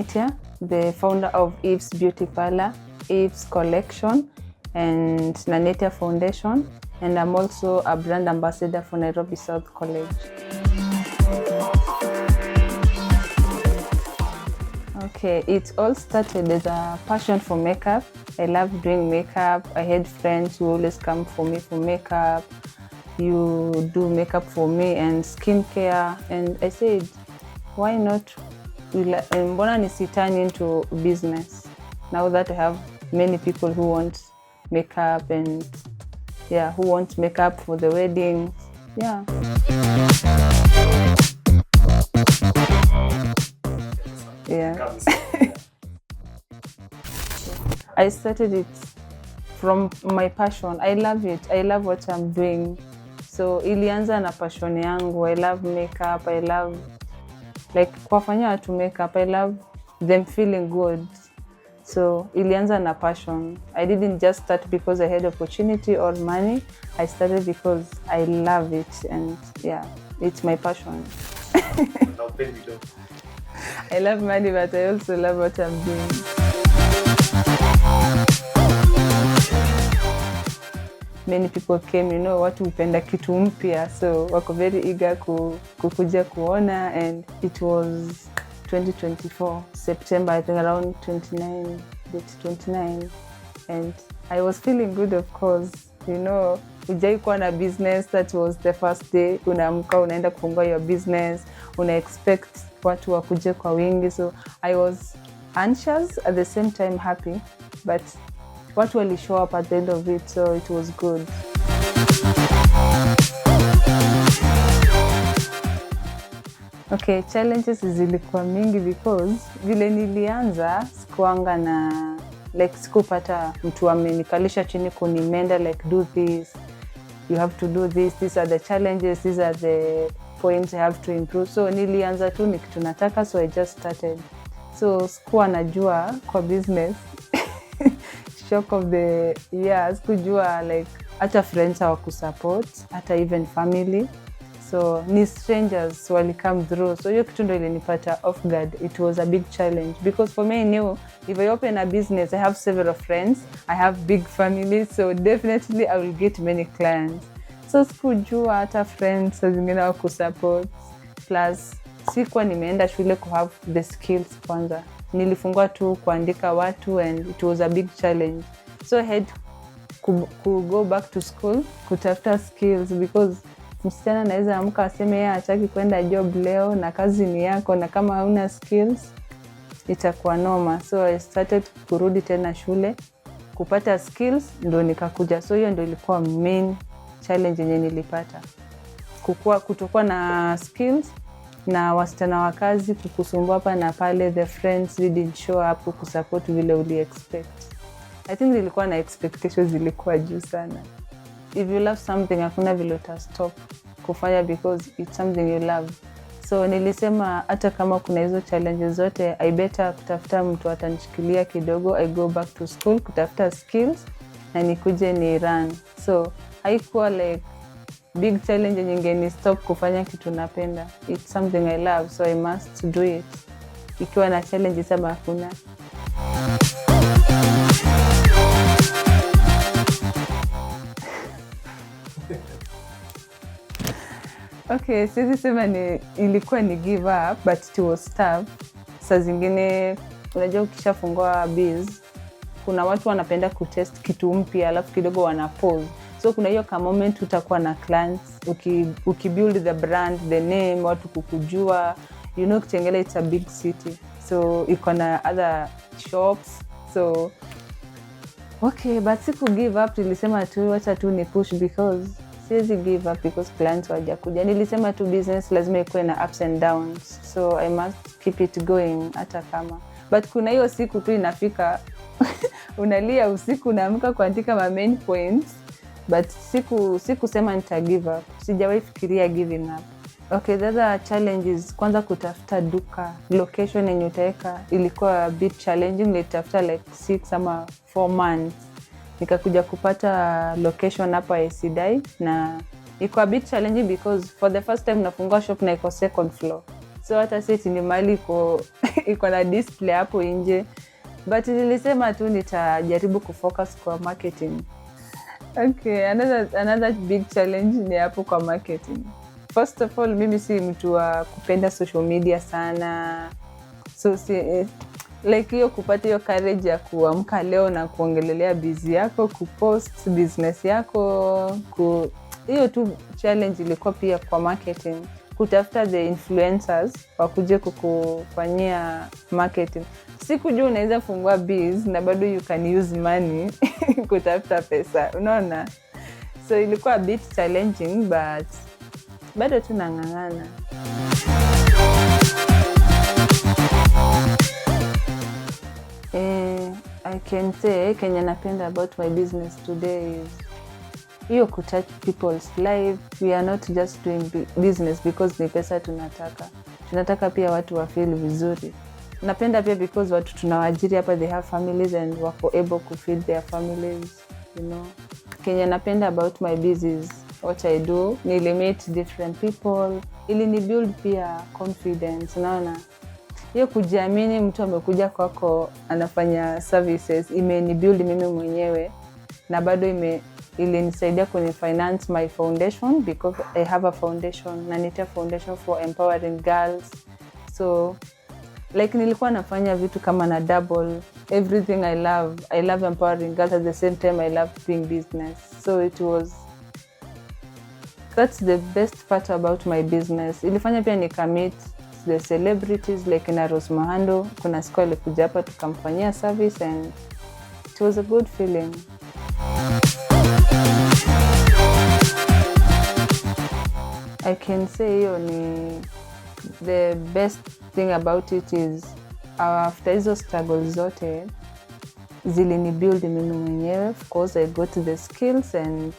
Nanetia, the founder of Eve's Beauty Parlor, Eve's Collection, and Nanetia Foundation, and I'm also a brand ambassador for Nairobi South College. Okay, it all started as a passion for makeup. I love doing makeup. I had friends who always come for me for makeup. You do makeup for me and skincare. And I said, why not? Mbona nisi turn into business? Now that I have many people who want makeup and who want makeup for the wedding. Yeah. Yeah. I started it from my passion. I love it. I love what I'm doing. So ilianza na passion yangu. I love makeup. I love kuwafanyia watu makeup. I love them feeling good. So ilianza na passion. I didn't just start because I had opportunity or money. I started because I love it, and it's my passion. I love money, but I also love what I'm doing. Many people came, watu hupenda kitu mpya, so wako very eager kukuja kuona, and it was 2024, September, I think around 29, and I was feeling good, of course. Ujai kuwa na business, that was the first day. Unaamka unaenda kufungua your business, una expect watu wakuje kwa wingi, so I was anxious at the same time happy, but watu wali show up at the end of it, so it was good. Okay, challenges zilikuwa mingi because vile nilianza sikuanga na sikupata mtu amenikalisha chini kunimenda do this, you have to do this, these are the challenges, these are the points I have to improve. So nilianza tu ni kitu nataka, so I just started. So sikuwa najua kwa business shock of the year, sikujua hata friends hawakusupport, hata even family. So ni strangers wali come through. So hiyo kitu ndo ilinipata off guard. It was a big challenge because for me I knew if I open a business, I have several friends, I have big family, so definitely I will get many clients. So sikujua hata friends zingine hawakusupport. Plus sikuwa nimeenda shule ku have the skills kwanza. Nilifungua tu kuandika watu, and it was a big challenge. So I had to go back to school kutafuta skills, because msichana anaweza amka aseme yeye hataki kwenda job leo na kazi ni yako, na kama hauna skills itakuwa noma. So I started kurudi tena shule kupata skills, ndo nikakuja. So hiyo ndo ilikuwa main challenge yenye nilipata, kutokuwa na skills na wasichana wa kazi kukusumbua hapa na pale, the friends didn't show up kukusupport vile uli expect. I think nilikuwa na expectations zilikuwa juu sana. If you love something, hakuna vile utastop kufanya because it's something you love. So nilisema hata kama kuna hizo challenges zote, I better kutafuta mtu atanishikilia kidogo, I go back to school kutafuta skills na nikuje ni run. So haikuwa big challenge nyingine stop kufanya kitu napenda. It's something I love, so I must do it. Ikiwa na challenge saba hakuna. Okay, siwezi sema ilikuwa ni give up, but it was tough. Saa zingine unajua ukishafungua biz, kuna watu wanapenda kutest kitu mpya alafu kidogo wana pause. So kuna hiyo ka moment utakuwa na clients, ukibuild the brand, the name, watu kukujua, Kitengela it's a big city. So iko na other shops. So okay, but siku give up, nilisema tu wacha tu ni push because siwezi give up because clients wajakuja. Nilisema tu business lazima ikuwe na ups and downs. So I must keep it going hata kama. But kuna hiyo siku tu inafika unalia usiku unaamka kuandika ma main points. But siku sema nita give up. Sijawahi fikiria giving up. Okay, the other challenges, kwanza kutafuta duka, location yenye utaweka ilikuwa a bit challenging. Nilitafuta 6 ama 4 months. Nikakuja kupata location hapa Esidai, na iko a bit challenging because for the first time nafungua shop na iko second floor. so hata seti ni mali iko na display hapo nje, but nilisema tu nitajaribu kufocus kwa marketing. Okay, another big challenge ni hapo kwa marketing. First of all, mimi si mtu wa kupenda social media sana, so like hiyo kupata hiyo courage ya kuamka leo na kuongelelea busy yako, kupost business yako, hiyo tu challenge ilikuwa pia kwa marketing, kutafuta the influencers wakuje kukufanyia marketing. Sikujua unaweza fungua biz na bado you can use money kutafuta pesa, unaona? So ilikuwa a bit challenging, but bado tunang'ang'ana. I can say Kenya napenda about my business today is hiyo touch people's life. We are not just doing business because ni pesa tunataka pia watu wa feel vizuri. Napenda pia because watu tunawaajiri hapa, they have families and wako able to feed their families, you know. Kenya napenda about my business, what I do, ni meet different people, ili ni build pia confidence, unaona. Hiyo kujiamini, mtu amekuja kwako anafanya services, imeni build mimi mwenyewe, na bado ilinisaidia kwenye finance my foundation, because I have a foundation, Nanita Foundation for Empowering Girls. So like nilikuwa nafanya vitu kama na double everything I love empowering girls, at the same time I love doing business. So that's the best part about my business. Ilifanya pia nikamit the celebrities like na Rose Muhando, kuna siku alikuja hapa tukamfanyia service and it was a good feeling. I can say the best thing about it is after hizo struggles zote zilini build mimi mwenyewe. Of course I got the skills and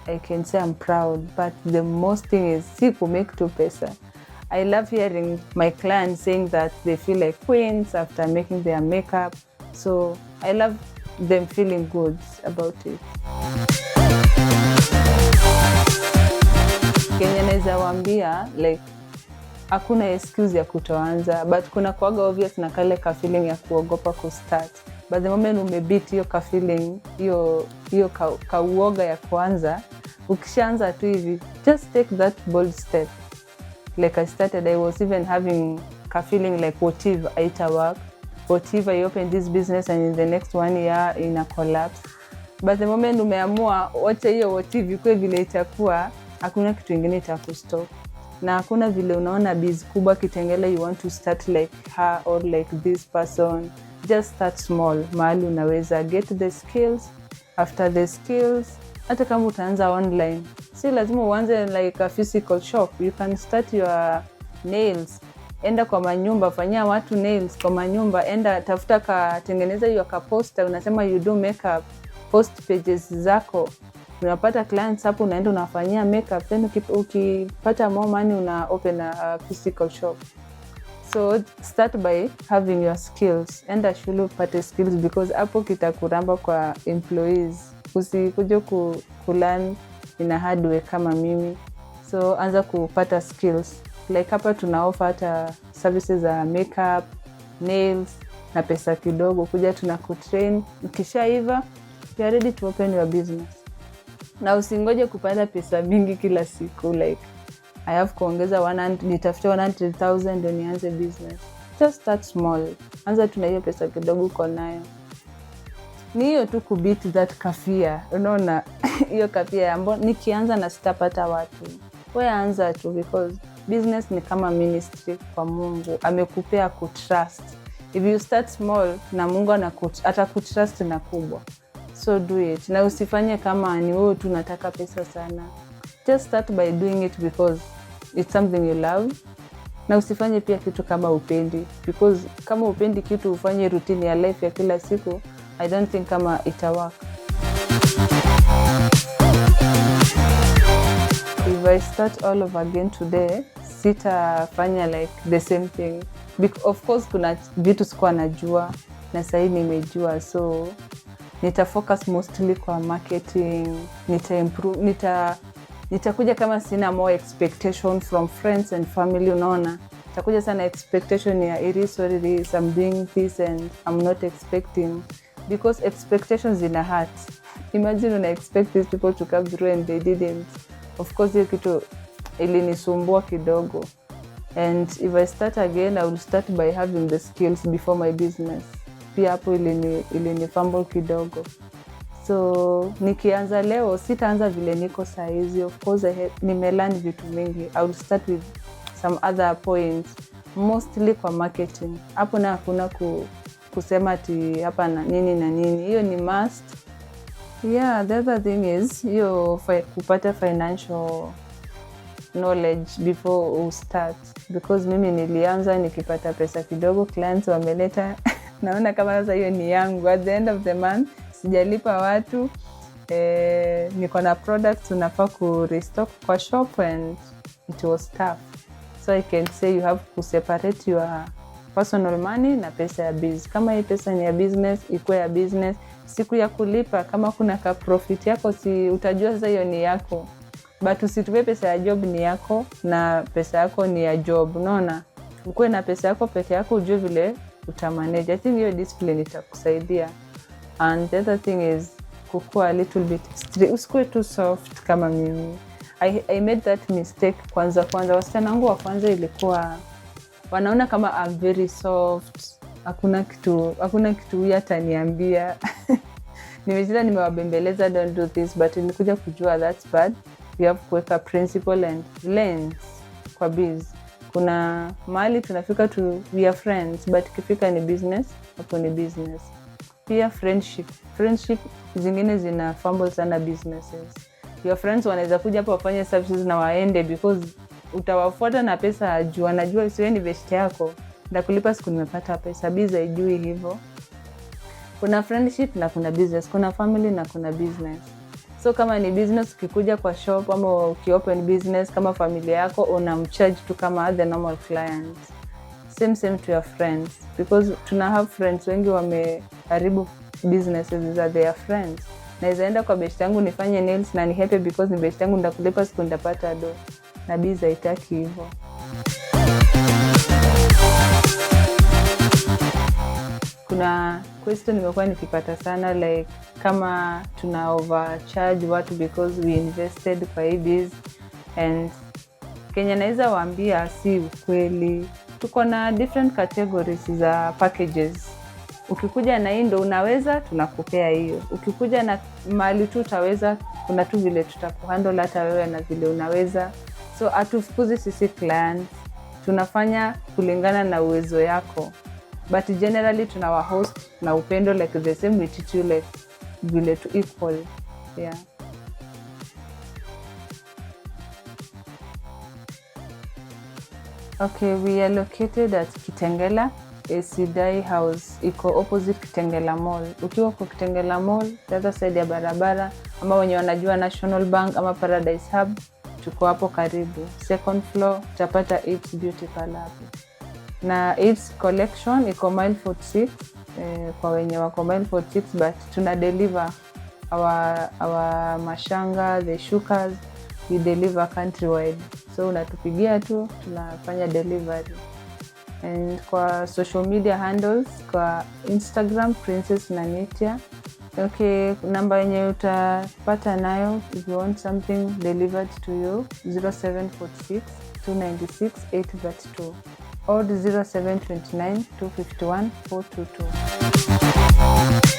I can say I'm proud, but the most thing is si kumake tu pesa. I love hearing my clients saying that they feel like queens after making their makeup, so I love them feeling good about it. Kenya naweza waambia like hakuna excuse ya kutoanza, but kuna kuaga obvious na kale ka feeling ya kuogopa kustart, but the moment umebeat hiyo ka feeling, hiyo ka uoga ya kuanza, ukishaanza tu hivi, just take that bold step. Like I started, I was even having a feeling like what if it work, what if I open this business and in the next 1 year in a collapse. But the moment umeamua wacha hiyo what if ikuwe vile itakuwa, hakuna kitu kingine itakustop. Na hakuna vile unaona biz kubwa Kitengela you want to start like her or like this person. Just start small, mahali unaweza get the skills. After the skills, hata kama utaanza online, si lazima uanze like a physical shop. You can start your nails. Enda kwa manyumba, fanyia watu nails kwa manyumba. Enda tafuta tengeneza hiyo poster, unasema you do makeup, post pages zako. Unapata clients hapo, unaenda unafanyia makeup, then ukipata more money una open a physical shop. So start by having your skills. Enda shule upate skills, because hapo kitakuramba kwa employees. Usikuje kulearn in a hard way kama mimi. So anza kupata skills. Like hapa tuna offer hata services za makeup, nails na pesa kidogo. Kuja tunakutrain. Ukishaiva, you are ready to open your business. Na usingoje kupata pesa mingi kila siku, like I have kuongeza nitafute 100,000 ndio nianze business. Just start small. Anza tuna hiyo pesa kidogo uko nayo. Ni hiyo tu kubeat that kafia. Unaona hiyo kafia ambayo nikianza na sitapata watu. Wewe anza tu, because business ni kama ministry kwa Mungu. Amekupea kutrust. If you start small, na Mungu atakutrust na kubwa. So do it. Na usifanye kama ni wewe tu unataka pesa sana. Just start by doing it because it's something you love. Na usifanye pia kitu kama upendi, because kama upendi kitu ufanye routine ya life ya kila siku, I don't think kama ita work. If I start all over again today, sitafanya like the same thing. Of course kuna vitu sikuwa najua na sasa nimejua, so nitafocus mostly kwa marketing, nitakuja kama sina more expectation from friends and family, unaona. atakuja sana expectation ya it is what it is, I'm doing this and I'm not expecting, because expectations zina hurt. Imagine una expect these people to come through and they didn't. Of course hiyo kitu ilinisumbua kidogo, and if I start again I will start by having the skills before my business. Pia hapo ilini fumble kidogo. So nikianza leo sitaanza vile niko saizi. Of course nimelearn vitu mingi. I will start with some other points, mostly kwa marketing. Hapo na hakuna kusema ati hapa na nini na nini. Hiyo ni must. Yeah, the other thing is kupata financial knowledge before you start, because mimi nilianza nikipata pesa kidogo, clients wameleta naona kama sasa hiyo ni yangu. At the end of the month sijalipa watu, niko na products unafaa ku restock kwa shop, and it was tough. So I can say you have to separate your personal money na pesa ya business. Kama hii pesa ni ya business, ikuwe ya business. Siku ya kulipa kama kuna ka profit yako, si utajua sasa hiyo ni yako. But usitupe pesa ya job ni yako na pesa yako ni ya job. Unaona? Ukuwe na pesa yako peke yako, ujue vile utamanage. I think hiyo discipline itakusaidia. And the other thing is kukua a little bit strict. Usikuwe too soft kama mimi. I made that mistake kwanza. Wasichana wangu wa kwanza ilikuwa wanaona kama I'm very soft. Hakuna kitu hata niambia. Nimejua nimewabembeleza don't do this, but nilikuja kujua that's bad. You have kuweka principle and lens kwa biz. Kuna mahali tunafika to we are friends, but kifika ni business, hapo ni business. Pia friendship zingine zina fumble sana businesses. Your friends wanaweza kuja hapo wafanye services na waende, because utawafuata na pesa juu wanajua isiwe ni best yako. Ndakulipa siku nimepata pesa. Biz haijui hivyo. Kuna friendship na kuna business, kuna family na kuna business. So kama ni business, ukikuja kwa shop ama ukiopen business kama familia yako, unamcharge tu kama the normal client. Same to your friends, because tuna have friends wengi wameharibu businesses za their friends. Naweza enda kwa best yangu nifanye nails na ni happy because ni best yangu, ndakulipa siku ndapata do. Na biz haitaki hivyo. Kuna question nimekuwa nikipata sana, like kama tuna overcharge watu because we invested kwa hii biz, and Kenya naweza waambia si ukweli. Tuko na different categories za packages. Ukikuja na hii ndo unaweza, tunakupea hiyo. Ukikuja na mali tu utaweza, kuna tu vile tutakuhandle hata wewe na vile unaweza. So atufukuzi sisi clients, tunafanya kulingana na uwezo yako. But generally tunawa host na upendo, like the same we treat you like vile to equal. Yeah. Okay, we are located at Kitengela, Sidai House. Iko opposite Kitengela Mall. Ukiwa kwa Kitengela Mall, the other side ya barabara, ama wenye wanajua National Bank ama Paradise Hub, tuko hapo karibu. Second floor, utapata It's Beauty Parlor hapo. Na It's collection iko mile 46, kwa wenye wako mile 46, but tuna deliver our mashanga, the shukas, we deliver countrywide. So unatupigia tu, tunafanya delivery. And kwa social media handles, kwa Instagram Princess Nanitia. Okay, namba yenye utapata nayo if you want something delivered to you, 0746 296 832 or 0729 251 422.